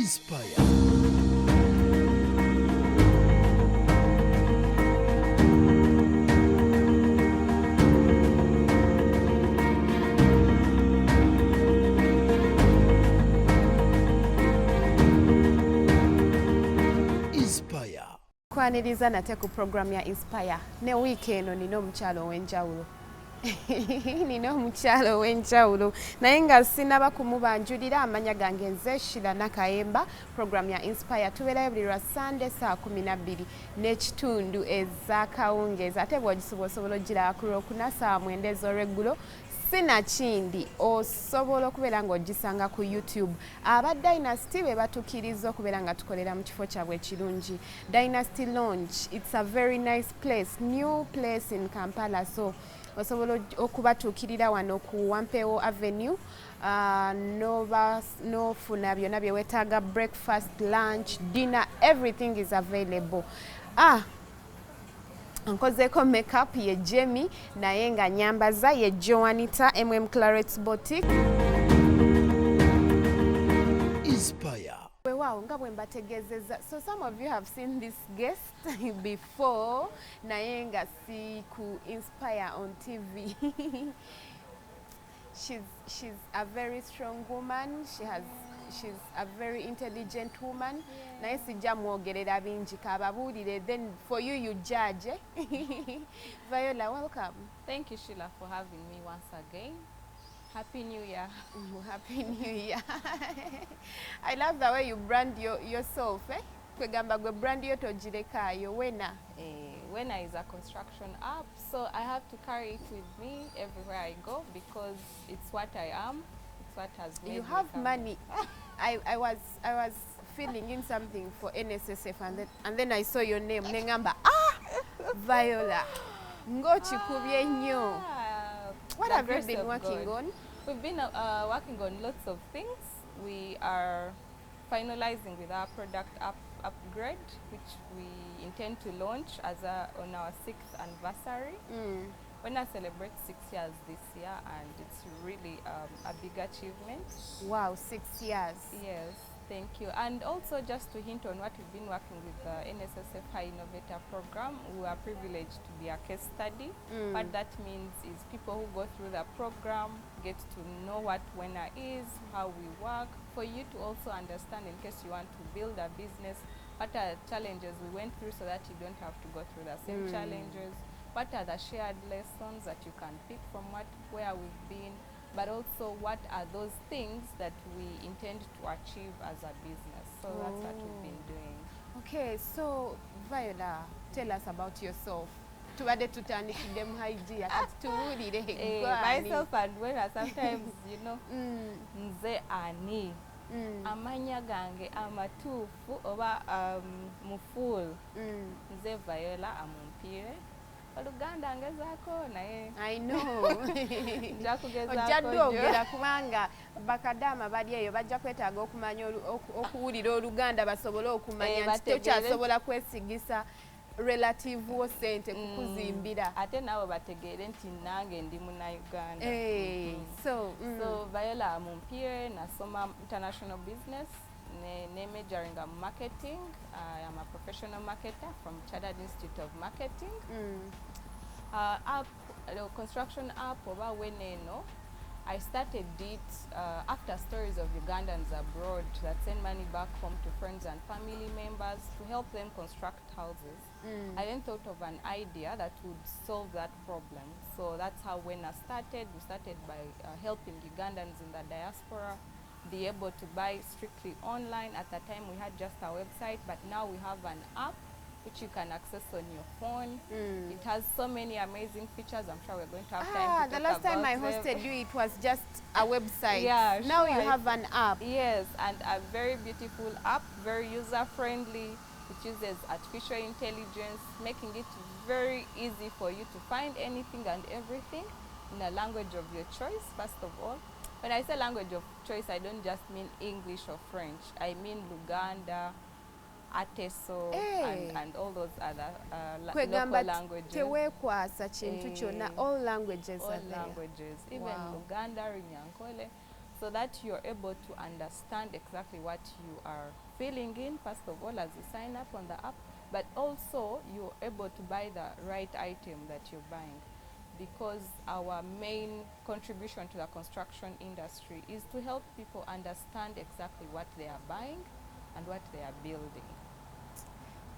Inspire. Kwaniriza nate ku program ya Inspire ne weekend nino omukyalo w'enjawulo nino omukyalo w'enjawulo naye nga sinaba kumubanjulira amanya gange nze Shira Nakayemba. Program ya Inspire tubeerayo buli lwa Sunday saa 12 n'ekitundu ez'akawungeezi ate bw'ogisobola ogiraba ku Lwokuna saa 9 ez'olweggulo. Sinakindi osobola okubeera ng'ogisanga ku YouTube. Aba Dynasty be batukkiriza okubeera nga tukolera mu kifo kyabwe ekirungi. Dynasty Lounge, it's a very nice place, new place in Kampala. So osobola okubatuukirira wano ku Wampewo Avenue. N'ofuna byonna bye weetaaga, breakfast, lunch, dinner, everything is available. Nkozeeko makeup ye Jamie naye nga nyambaza ye Joanita Clarets Boutique. Inspire. Wow, nga bwe mbategeezezza. So some of you have seen this guest before naye nga si ku Inspire on TV. She's a very strong woman. She's a very intelligent woman. Naye sijja mwogerera bingi kababuulire, then for you judge. Viola, welcome. Thank you, Sheila, for having me once again. Happy New Year. Happy New Year. I love the way you brand yourself. Kwegamba gwe brand yo togirekayo WENA. WENA is a construction app, so I have to carry it with me everywhere I go because it's what I am. It's what has made you me have come. money. I was filling in something for NSSF and then I saw your name. Nengamba, Viola. Ngochikubye nnyo. What have you been working on? We've been working on lots of things. We are finalizing with our product upgrade, which we intend to launch on our 6th anniversary. WENA celebrates 6 years this year, and it's really a big achievement. Wow, 6 years. Yes, thank you. And also, just to hint on what we've been working with the NSSF High Innovator Program, we are privileged to be a case study. What that means is people who go through the program get to know what WENA is, how we work, for you to also understand in case you want to build a business, what are challenges we went through so that you don't have to go through the same challenges. What are the shared lessons that you can pick from where we've been, but also what are those things that we intend to achieve as a business. So that's what we've been doing. Okay, so Viola, tell us about yourself. Tubade tutandikide mu idea kati tuwulire. Myself and WENA sometimes, you know, nze ani. Amanya gange amatuufu oba mufuul. Nze Viola Amumpire. Oluganda ngezaako naye. I know. Njakugezaako. Ojjadde ogera kubanga bakadama bali eyo bajja kwetaaga okumanya okuwulira Oluganda basobole okumanya nti tokyasobola kwesigisa relative wo sente kukuzimbira. Ate naawe bategeere nti nange ndi Munnayuganda. So Viola Amumpire, nasoma international business. Majoring in marketing. I am a professional marketer from Chartered Institute of Marketing. The construction app over WENA, I started it after stories of Ugandans abroad that send money back home to friends and family members to help them construct houses. I then thought of an idea that would solve that problem. So that's how WENA started. We started by helping Ugandans in the diaspora be able to buy strictly online. At the time we had just a website, but now we have an app which you can access on your phone. It has so many amazing features. I'm sure we're going to have time to talk about them. The last time I hosted you, it was just a website. Yeah, now you have an app. Yes, and a very beautiful app, very user-friendly. It uses artificial intelligence, making it very easy for you to find anything and everything in a language of your choice, first of all. When I say language of choice, I don't just mean English or French. I mean Luganda, Ateso, and all those other local languages. Tewekwasa kintu kyonna, all languages all are there. languages, even Luganda, Runyankole. so that you're able to understand exactly what you are filling in, first of all, as you sign up on the app, but also you're able to buy the right item that you're buying. Because our main contribution to the construction industry is to help people understand exactly what they are buying and what they are building.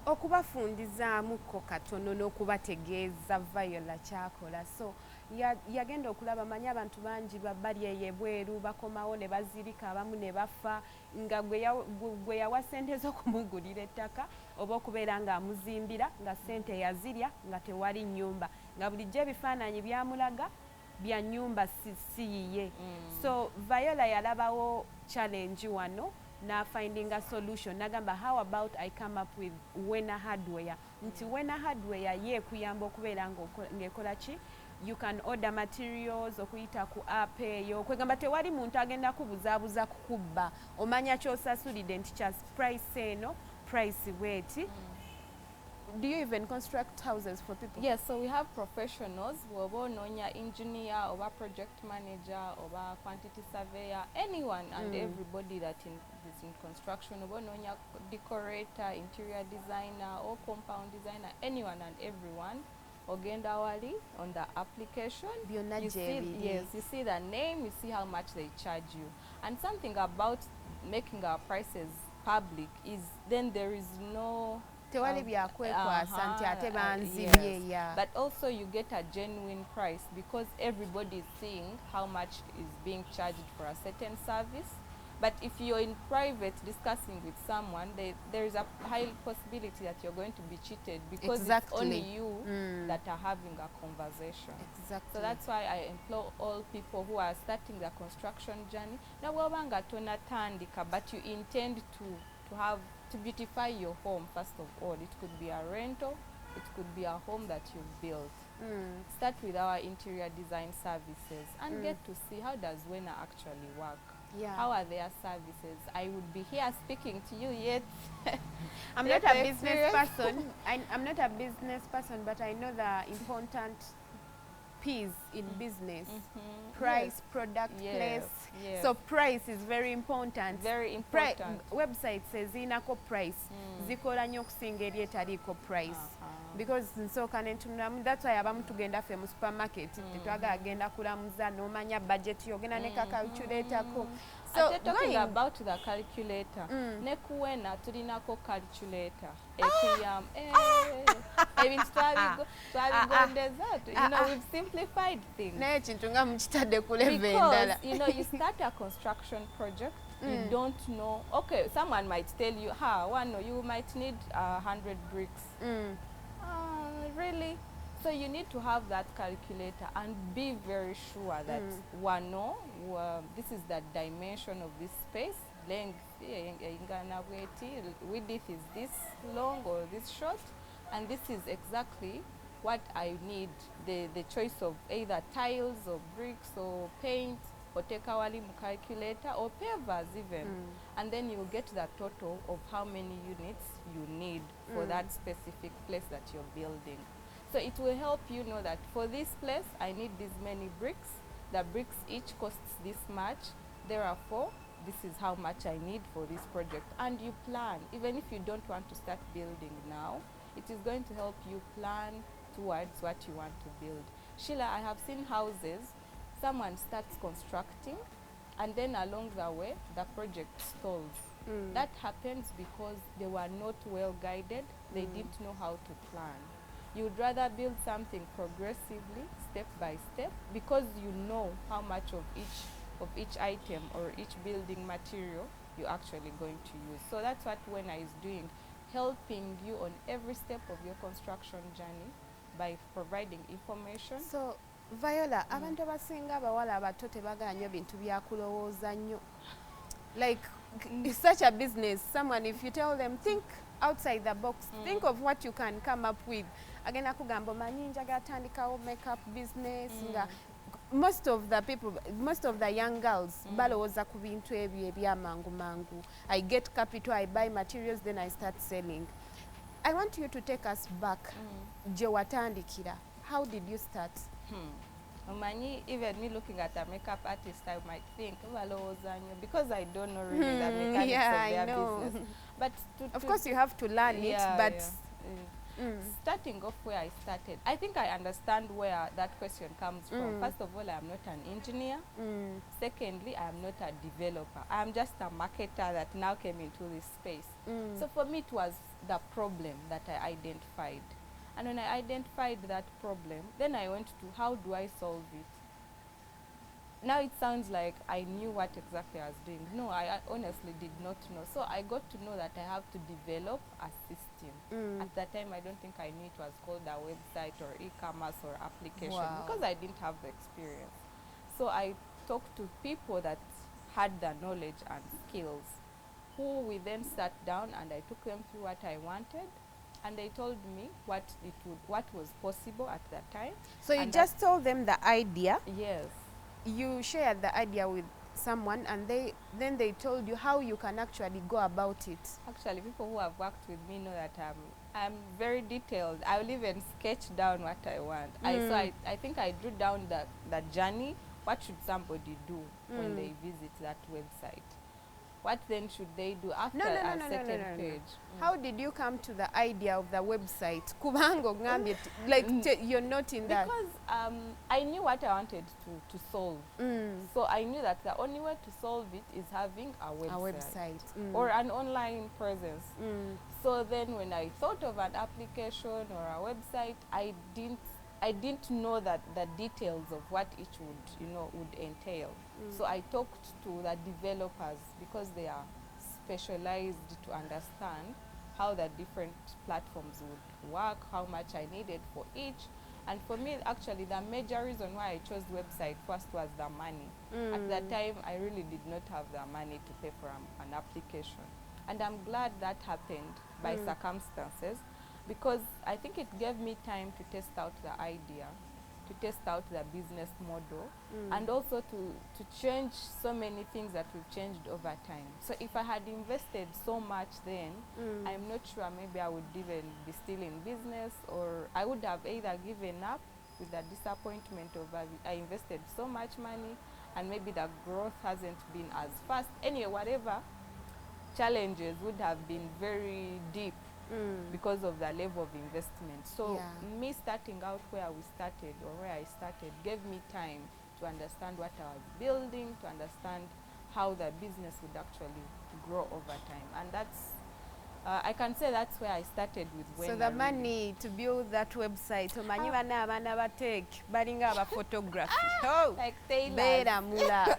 Okubafundizaamuko katono n'okubategeeza Viola kyakola. So yagenda okulaba manyi abantu bangi bali eyo ebweru bakomawo ne bazirika abamu ne bafa nga gwe yawa ssente z'okumugulira ettaka oba okubeera ng'amuzimbira nga ssente yazirya nga tewali nnyumba nga bulijjo ebifaananyi byamulaga bya nnyumba si yiye. So Viola yalabawo challenge wano na finding a solution nagamba how about I come up with WENA hardware. Nti WENA hardware ye kuyamba okubeera ng'ekola ki, you can order materials okuyita ku app eyo kwegamba tewali muntu agenda kubuzaabuza kukubba omanya kyosasulidde nti kya price eno price bweti. Do you even construct houses for people? Yes, so we have professionals, woba nonya engineer, or project manager, or quantity surveyor, anyone and everybody that is in construction, woba nonya decorator, interior designer, or compound designer, anyone and everyone. Ogenda wali on the application, you see the name, you see how much they charge you. And something about making our prices public is then there is no but also you get a genuine price because everybody is seeing how much is being charged for a certain service. But if you're in private discussing with someone, there is a high possibility that you're going to be cheated because it's only you that are having a conversation. Exactly. So that's why I implore all people who are starting their construction journey. Now, but you intend to beautify your home, first of all. It could be a rental, it could be a home that you've built. Start with our interior design services and get to see how does WENA actually work. Yeah. How are their services? I would be here speaking to you yet. I'm not a business person. I'm not a business person, but I know the important piece in business. Price, product, place. So price is very important. Very important. Website says inako price. Zikola nyo kusinga eri etaliko price. Because nsooka nentunulamu, that's why abamu tugenda ffe mu supermarket tetwagala agenda kulamuza n'omanya budget yogenda ne calculator ko. So talking about the calculator, ne ku WENA tulinako calculator. Ebintu twabigondeza, we've simplified things. Naye ekintu nga mukitadde ku level endala. Because you start a construction project, you don't know. Okay, someone might tell you, you might need 100 bricks. Really? So you need to have that calculator and be very sure that this is the dimension of this space, length, width is this long or this short, and this is exactly what I need, the choice of either tiles or bricks or paint or take our calculator or pavers even. And then you'll get the total of how many units you need for that specific place that you're building. So it will help you know that for this place, I need this many bricks. The bricks each costs this much. Therefore, this is how much I need for this project. And you plan. Even if you don't want to start building now, it is going to help you plan towards what you want to build. Sheila, I have seen houses, someone starts constructing, and then along the way, the project stalls. That happens because they were not well guided. They didn't know how to plan. You would rather build something progressively, step by step, because you know how much of each item or each building material you're actually going to use. So that's what WENA is doing, helping you on every step of your construction journey by providing information. So Viola, abantu abasinga abawala abato tebagala nnyo bintu byakulowooza nnyo. Like, it's such a business. Someone, if you tell them, think outside the box, think of what you can come up with. Agenda kugamba manyi njagala tandikawo makeup business. Most of the young girls balowooza ku bintu ebyo ebyamangu mangu. I get capital, I buy materials, then I start selling. I want you to take us back. Gye watandikira. How did you start? Mani, even me looking at a makeup artist, I might think, because I don't know really the mechanics yeah, of their I know. business. But Of course, you have to learn it, but starting off where I started, I think I understand where that question comes from. First of all, I am not an engineer. Secondly, I am not a developer. I am just a marketer that now came into this space. So for me, it was the problem that I identified. And when I identified that problem, then I went to how do I solve it? Now it sounds like I knew what exactly I was doing. No, I honestly did not know. So I got to know that I have to develop a system. At that time, I don't think I knew it was called a website or e-commerce or application because I didn't have the experience. So I talked to people that had the knowledge and skills, who we then sat down and I took them through what I wanted. And they told me what was possible at that time. So you just told them the idea? Yes. You shared the idea with someone and then they told you how you can actually go about it. Actually, people who have worked with me know that I'm very detailed. I will even sketch down what I want. So I think I drew down the journey. What should somebody do when they visit that website? What then should they do after a certain page? How did you come to the idea of the website? Kubango ngambye like you're not in that. Because I knew what I wanted to solve. So I knew that the only way to solve it is having a website. Or an online presence. So then when I thought of an application or a website, I didn't know that the details of what each would entail. So I talked to the developers because they are specialized to understand how the different platforms would work, how much I needed for each. And for me, actually, the major reason why I chose website first was the money. At that time, I really did not have the money to pay for an application. And I'm glad that happened by circumstances, because I think it gave me time to test out the idea, to test out the business model, and also to change so many things that we've changed over time. So if I had invested so much then, I'm not sure maybe I would even be still in business, or I would have either given up with the disappointment of I invested so much money and maybe the growth hasn't been as fast. Anyway, whatever challenges would have been very deep because of the level of investment. So me starting out where we started, or where I started, gave me time to understand what I was building, to understand how the business would actually grow over time. And that's, I can say that's where I started with WENA. So the money to build that website, photography. Like tailors.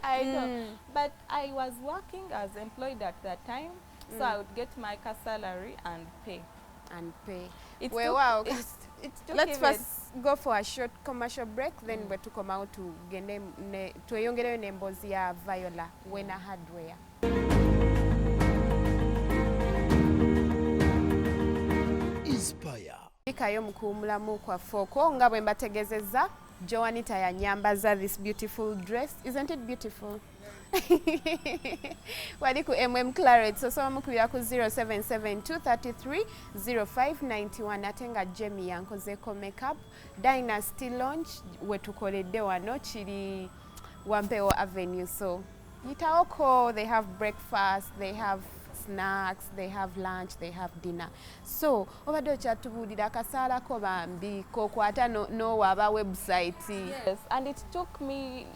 I know. But I was working as employed at that time. So I would get my salary and pay. Wow. Let's even first go for a short commercial break, then we're to come out to tweyongereyo nembozi ya Viola, WENA Hardware. Inspire. Ikayo mkuumulamu kwa foko nga bwe mbategezeza Joanita yanyambaza this beautiful dress. Isn't it beautiful? Wali ku Claret, so mukubira ku 0772330591 atenga Jamie yankozeko makeup. Dynasty launch wetukoledde wano kiri Wampewo Avenue. So yitaoko, they have breakfast, they have snacks, they have lunch, they have dinner. So obadde okyatubulira akasaalako bambi kokwata no waba website. Yes, and it took me,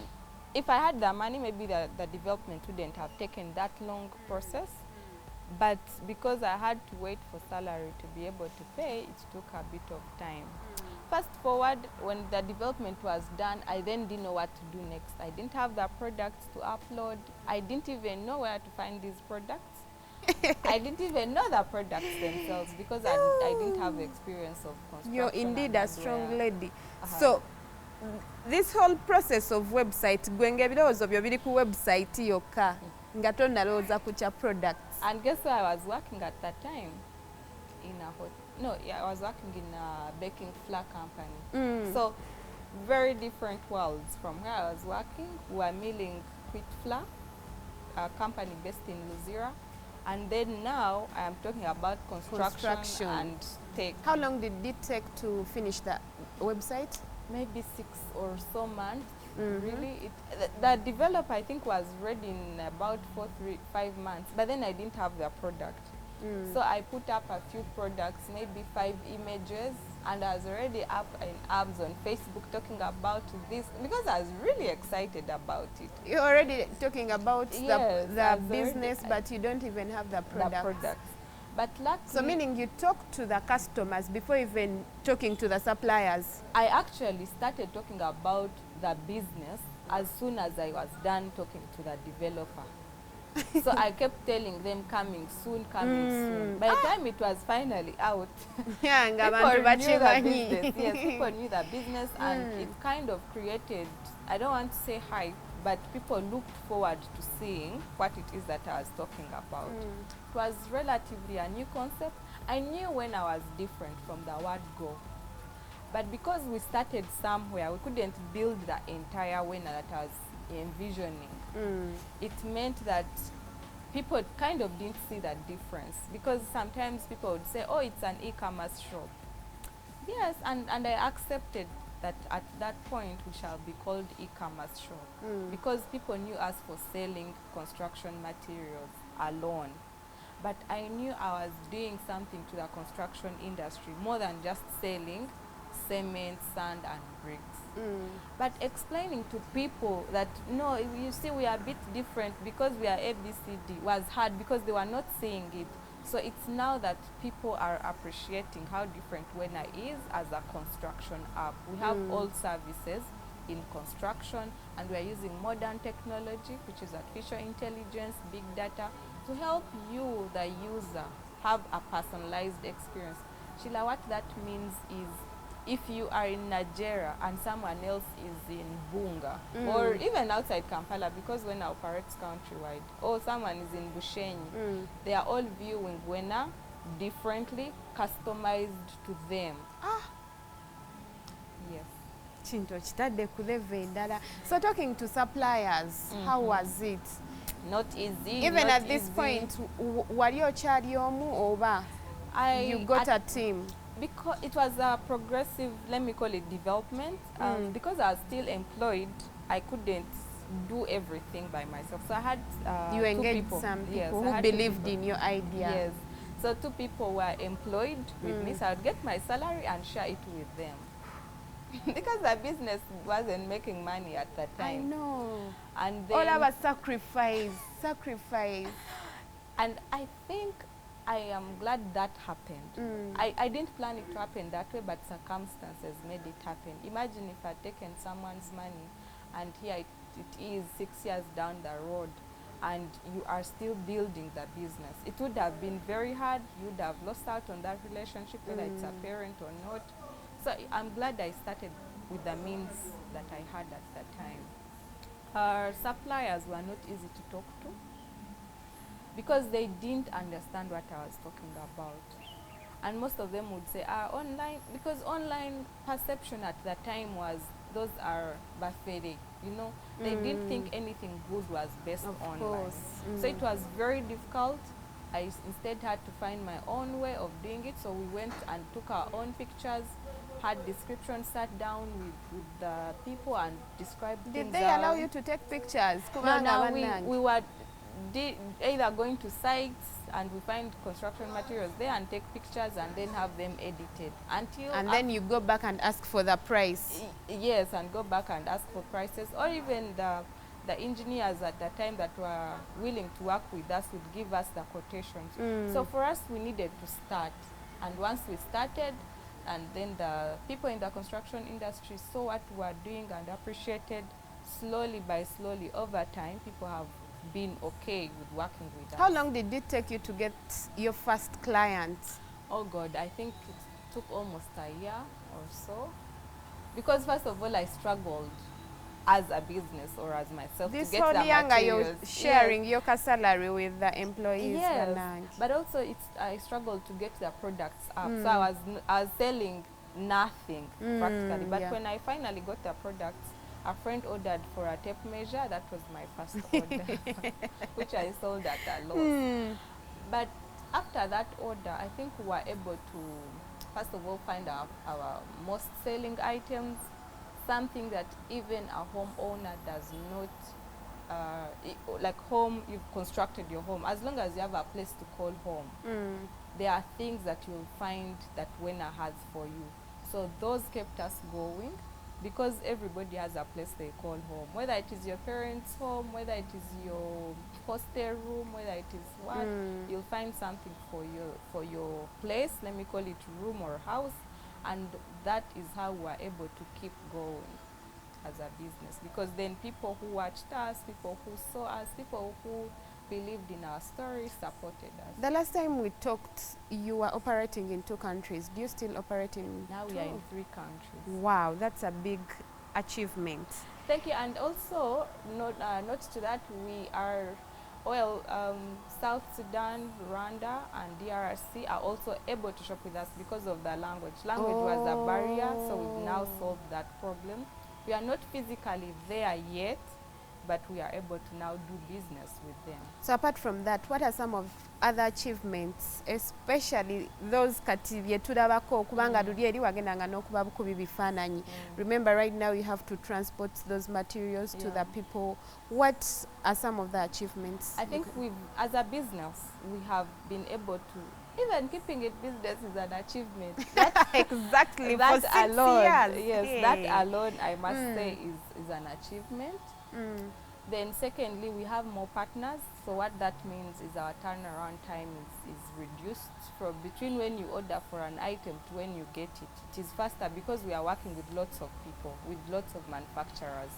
if I had the money, maybe the development wouldn't have taken that long process. But because I had to wait for salary to be able to pay, it took a bit of time. Fast forward, when the development was done, I then didn't know what to do next. I didn't have the products to upload. I didn't even know where to find these products. I didn't even know the products themselves because I didn't have the experience of construction. You're indeed a strong lady. So this whole process of website, gwenga ebirowozo byo biri ku website yokka nga tonnalowooza ku kya products. And guess where I was working at that time? I was working in a baking flour company. So very different worlds from where I was working. We were milling wheat flour, a company based in Luzira. And then now I am talking about construction and tech. How long did it take to finish the website? maybe 6 or so months. Really, the developer I think was ready in about 5 months, but then I didn't have the product. So I put up a few products, maybe 5 images, and I was already up in abs on Facebook talking about this because I was really excited about it. You're already talking about Yes, the business, but you don't even have the product. The products. But luckily, so meaning you talk to the customers before even talking to the suppliers. I actually started talking about the business as soon as I was done talking to the developer. So I kept telling them coming soon, coming soon. By the time it was finally out, Yeah, people knew the business. Yes, people knew the business, and it kind of created, I don't want to say hype, but people looked forward to seeing what it is that I was talking about. It was relatively a new concept. I knew when I was different from the word go. But because we started somewhere, we couldn't build the entire WENA that I was envisioning. It meant that people kind of didn't see that difference, because sometimes people would say, oh, it's an e-commerce shop. Yes, and I accepted that at that point we shall be called e-commerce shop, because people knew us for selling construction materials alone. But I knew I was doing something to the construction industry more than just selling cement, sand and bricks. But explaining to people that, no, you see, we are a bit different because we are ABCD was hard because they were not seeing it. So it's now that people are appreciating how different WENA is as a construction app. We have all services in construction, and we are using modern technology, which is artificial intelligence, big data, to help you, the user, have a personalized experience. Sheila, what that means is, if you are in Nigeria and someone else is in Bunga, or even outside Kampala, because WENA operates countrywide, or someone is in Bushenyi, they are all viewing WENA differently, customized to them. Yes. Chinto kitadde ku level endala. So talking to suppliers, how was it? Not easy. Even not at this easy. point, wali okyali omu oba you got a team? Because it was a progressive, let me call it, development. Because I was still employed, I couldn't do everything by myself. So I had you two engaged people. some Yes, people I who had two believed people. in your idea. Yes. So 2 people were employed with me, so I would get my salary and share it with them. Because the business wasn't making money at that time. I know. And All then, our sacrifice. and I think I am glad that happened. I didn't plan it to happen that way, but circumstances made it happen. Imagine if I'd taken someone's money, and here it is 6 years down the road, and you are still building the business. It would have been very hard. You would have lost out on that relationship, whether it's a parent or not. So I'm glad I started with the means that I had at that time. Our suppliers were not easy to talk to, because they didn't understand what I was talking about. And most of them would say, online, because online perception at that time was, those are buffet, you know. They didn't think anything good was based online. Course. So it was very difficult. I instead had to find my own way of doing it. So we went and took our own pictures, had descriptions, sat down with the people and described things. Did they allow you to take pictures? No, we were either going to sites and we find construction materials there and take pictures and then have them edited until, and then you go back and ask for the price. Yes, and go back and ask for prices, or even the engineers at the time that were willing to work with us would give us the quotations. So for us, we needed to start, and once we started, and then the people in the construction industry saw what we were doing and appreciated, slowly by slowly over time, people have been okay with working with us. How long did it take you to get your first client? Oh God, I think it took almost a year or so. Because first of all, I struggled as a business or as myself this to get the materials. You're materials. sharing your salary with the employees. Yes, but also I struggled to get the products up. So I was selling nothing practically. But when I finally got the products, a friend ordered for a tape measure. That was my first order, which I sold at a loss. But after that order, I think we were able to, first of all, find our most selling items, something that even a homeowner does not, like home, you've constructed your home. As long as you have a place to call home, there are things that you'll find that WENA has for you. So those kept us going, because everybody has a place they call home, whether it is your parents' home, whether it is your hostel room, whether it is what, you'll find something for your place, let me call it room or house, and that is how we're able to keep going as a business, because then people who watched us, people who saw us, people who believed in our story supported us. The last time we talked, you were operating in 2 countries. Do you still operate in Now 2? we are in 3 countries. Wow, that's a big achievement. Thank you. And also, not to that, we are, well, South Sudan, Rwanda, and DRC are also able to shop with us because of the language. Language was a barrier, so we've now solved that problem. We are not physically there yet, but we are able to now do business with them. So apart from that, what are some of other achievements, especially those kati bye tulabako kubanga luli eri wagendanga n'okuba bukubi bifaananyi? Remember, right now you have to transport those materials to the people. What are some of the achievements? I think as a business, we have been able to, even keeping it business is an achievement. Exactly, that for 6 alone, years. yes, Hey. that alone, I must say, is an achievement. Then secondly, we have more partners. So what that means is our turnaround time is reduced from between when you order for an item to when you get it. It is faster because we are working with lots of people, with lots of manufacturers.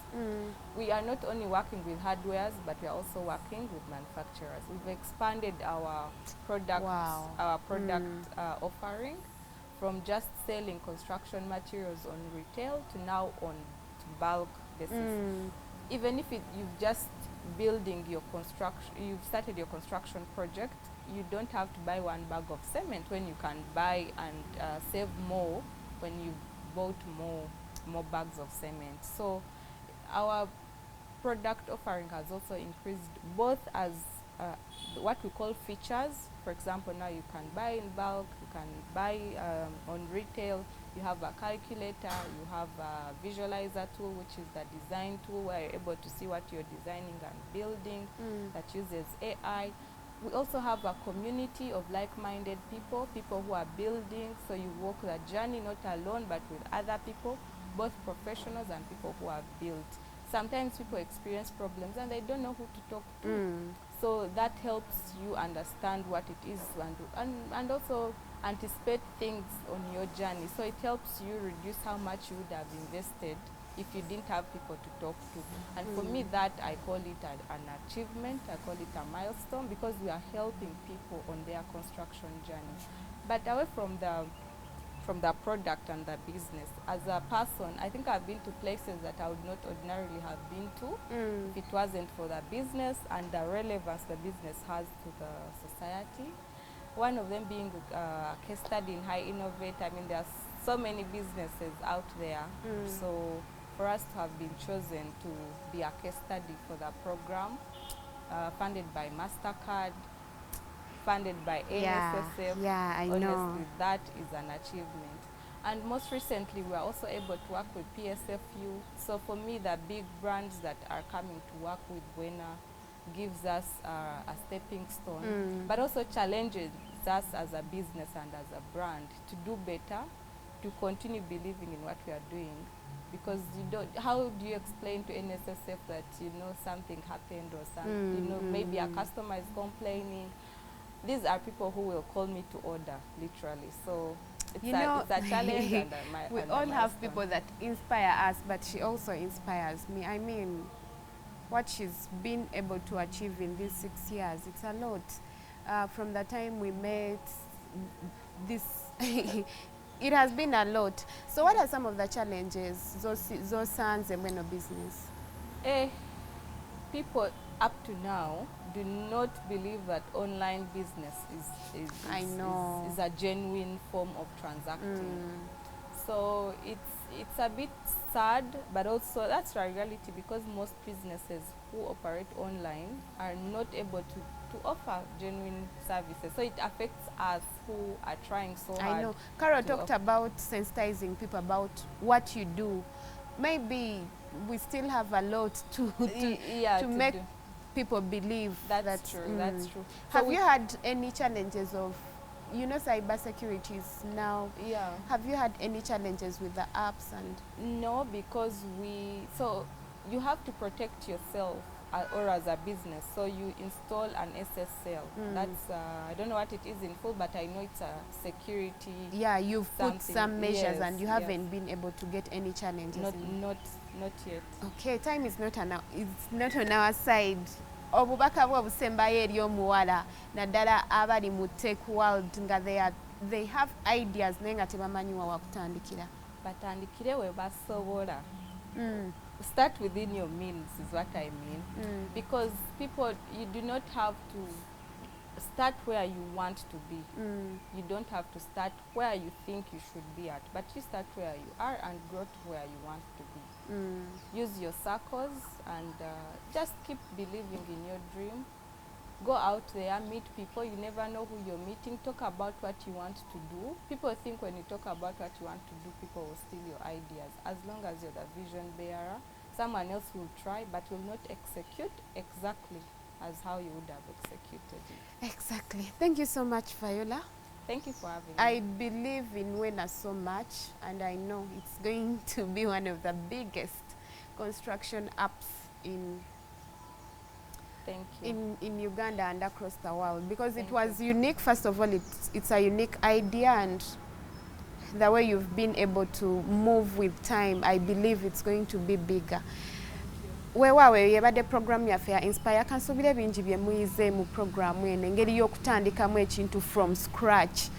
We are not only working with hardwares, but we are also working with manufacturers. We've expanded our product, offering from just selling construction materials on retail to now on bulk basis. Even if you've just building your construction, you've started your construction project, you don't have to buy 1 bag of cement when you can buy and save more when you bought more bags of cement. So our product offering has also increased, both as what we call features. For example, now you can buy in bulk, you can buy on retail. You have a calculator, you have a visualizer tool, which is the design tool where you're able to see what you're designing and building, that uses AI. We also have a community of like-minded people who are building, so you walk the journey not alone but with other people, both professionals and people who have built. Sometimes people experience problems and they don't know who to talk to. So that helps you understand what it is and also anticipate things on your journey. So it helps you reduce how much you would have invested if you didn't have people to talk to. And for me, that I call it an achievement, I call it a milestone, because we are helping people on their construction journey. But away from the product and the business, as a person, I think I've been to places that I would not ordinarily have been to if it wasn't for the business and the relevance the business has to the society. One of them being a case study in High Innovate. I mean, there are so many businesses out there. So for us to have been chosen to be a case study for the program, funded by MasterCard, funded by NSSF, I honestly, know. that is an achievement. And most recently, we are also able to work with PSFU. So for me, the big brands that are coming to work with WENA gives us a stepping stone, but also challenges us as a business and as a brand to do better, to continue believing in what we are doing. Because how do you explain to NSSF that, something happened or something, maybe a customer is complaining? These are people who will call me to order, literally. So it's a challenge. And we all have people that inspire us, but she also inspires me. I mean, what she's been able to achieve in these 6 years, it's a lot. From the time we met, it has been a lot. So what are some of the challenges Zosan's and WENA business? People up to now do not believe that online business is a genuine form of transacting. So it's a bit sad, but also that's a reality, because most businesses who operate online are not able to offer genuine services. So it affects us who are trying so hard. I know. Carol talked about sensitizing people about what you do. maybe we still have a lot to Yeah, to make do. people believe. That's true. That's true. Have you had any challenges of, you know, cybersecurity is now? Yeah. Have you had any challenges with the apps and? No, because so you have to protect yourself or as a business. So you install an SSL. That's I don't know what it is in full, but I know it's a security. Yeah, you've put something. some measures, Yes, and you haven't been able to get any challenges. Not yet. Okay, time is not on our side. Obubaka bwo busembayo eri omuwala naddala abali mu tech world nga they have ideas naye nga tebamanyiwa wakutandikira. Batandikire we basobola. Start within your means is what I mean. Because people, you do not have to start where you want to be. You don't have to start where you think you should be at, but you start where you are and grow to where you want to be. Use your circles and just keep believing in your dream. Go out there, meet people. You never know who you're meeting. Talk about what you want to do. People think when you talk about what you want to do, people will steal your ideas. As long as you're the vision bearer, someone else will try but will not execute exactly as how you would have executed it. Exactly. Thank you so much, Viola. Thank you for having me. I believe in WENA so much, and I know it's going to be one of the biggest construction apps in Uganda and across the world, because it was unique. First of all, it's a unique idea, and the way you've been able to move with time, I believe it's going to be bigger. Wewawe yebadde program yaffe ya Inspire, kansubire bingi bye muyize mu program eno, engeri y'okutandikamu ekintu from scratch.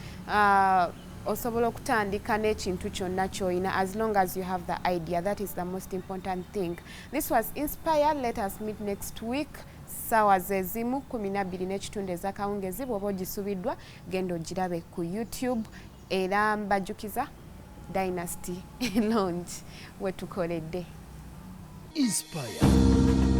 Osobola okutandika n'ekintu kyonna ky'oyina as long as you have the idea. That is the most important thing. This was Inspire. Let us meet next week. Sawa zezimu 12 ez'akawungezi. Bw'oba ogisubiddwa genda ogirabe ku YouTube. Era mbajjukiza Dynasty Lounge we tukoledde. Inspire.